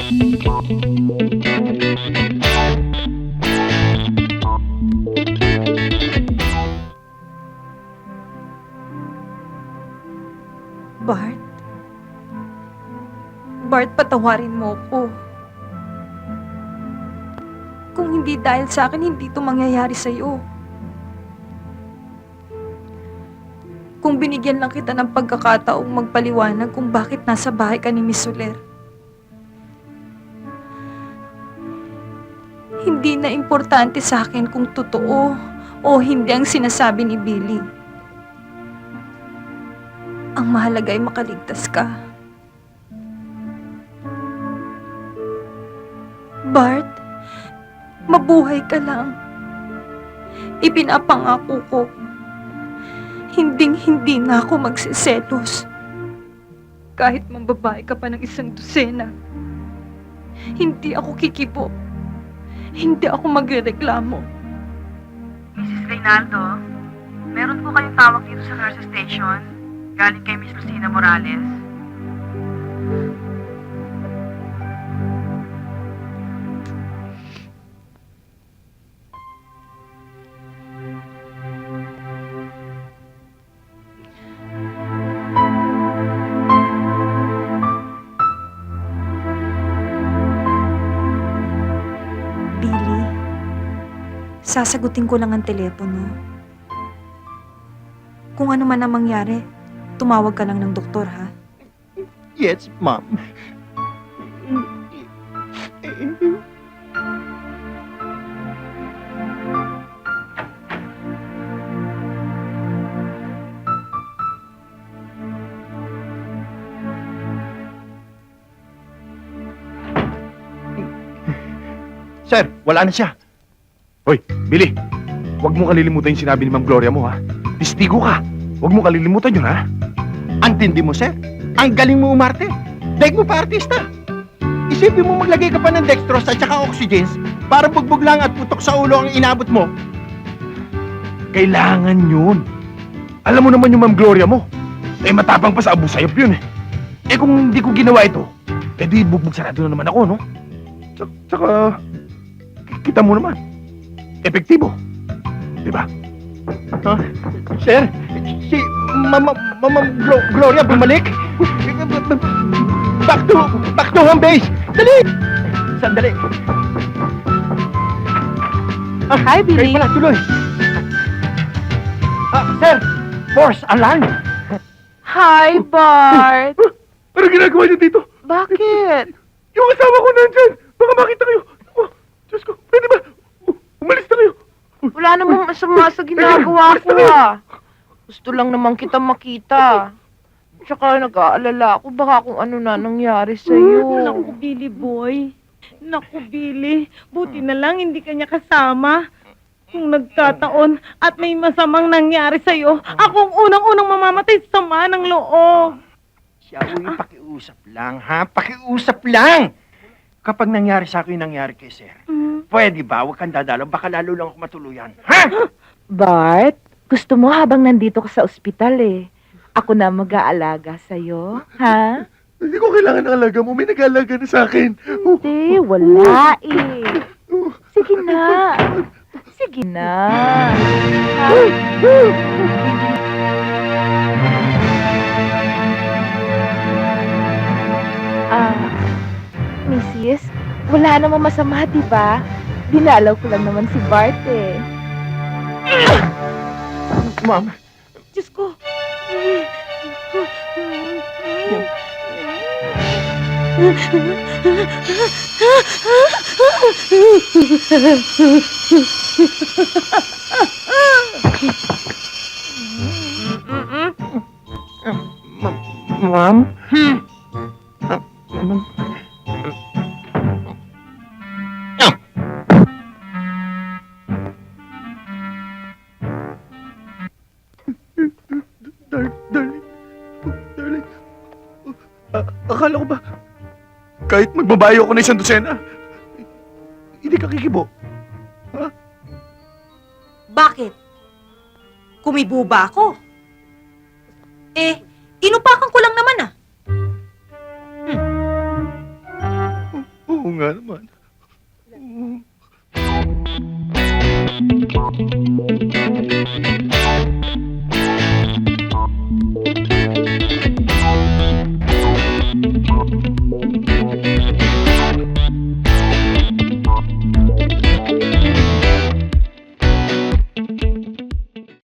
Bart? Bart, patawarin mo ko. Kung hindi dahil sa akin, hindi ito mangyayari sa'yo. Kung binigyan lang kita ng pagkakataong magpaliwanag kung bakit nasa bahay ka ni Miss Soler. Hindi na importante sa akin kung totoo o hindi ang sinasabi ni Billy. Ang mahalaga ay makaligtas ka. Bart, mabuhay ka lang. Ipinapangako ko, hinding-hindi na ako magsiselos. Kahit mambabae ka pa ng 100. Hindi ako kikibo. Hindi ako magrereklamo. Mrs. Reynaldo, meron po kayong tawag dito sa nurse station galing kay Miss Lucina Morales. Billy, sasagutin ko lang ang telepono. Kung ano man ang mangyari, tumawag ka lang ng doktor, ha? Yes, ma'am. Sir, wala na siya. Hoy, Billy, huwag mo kalilimutan yung sinabi ni Ma'am Gloria mo, ha? Distigo ka. Huwag mo kalilimutan yun, ha? Antindi mo, sir. Ang galing mo umarte. Daig mo pa artista. Isipin mo maglagay ka pa ng dextrose at saka oxygens para bugbog lang at putok sa ulo ang inabot mo. Kailangan yun. Alam mo naman yung Ma'am Gloria mo. Eh, matapang pa sa abusayop yun, eh. Eh, kung hindi ko ginawa ito, eh di bugbog sarado na naman ako, no? Tsaka, kita mo naman. Epektibo. Diba? Huh? Sir, si Mama Gloria bumalik. Back to home base. Dali! Sandali. Hi, Billy. Kayo pala, tuloy. Sir, force alarm. Hi, Bart. Ano ginagawa niyo dito? Bakit? Yung asawa ko nandyan! Baka makita kayo! Oh, Diyos ko, pwede ba? Umalis na kayo! Wala namang masama sa ginagawa ko, Gusto lang naman kita makita. Tsaka nag-aalala ako baka kung ano na nangyari sa'yo. Naku, Billy boy. Naku, Billy. Buti na lang hindi kanya kasama. Kung nagkataon at may masamang nangyari sa'yo, akong unang-unang mamamatay sa sama ng loob. Siya, pakiusap lang, ha? Pakiusap lang! Kapag nangyari sa akin yung nangyari kay Sir, pwede ba? Huwag kang dadalaw. Baka lalo lang ako matuluyan. Ha? Bart, gusto mo habang nandito ka sa ospital ako na mag-aalaga sa'yo, ha? Hindi ko kailangan ng alaga mo. May nag-aalaga na sa akin. Hindi, wala Sige na. Sige na. Mrs., wala namang masama, di ba? Dinalaw ko lang naman si Bart Ma'am, Diyos ko. ma'am? Darling. Akala ko ba, kahit magbabayo ako ng 100, hindi ka kikibo? Bakit? Kumibo ba ako? Inupakan ko lang naman, nga naman.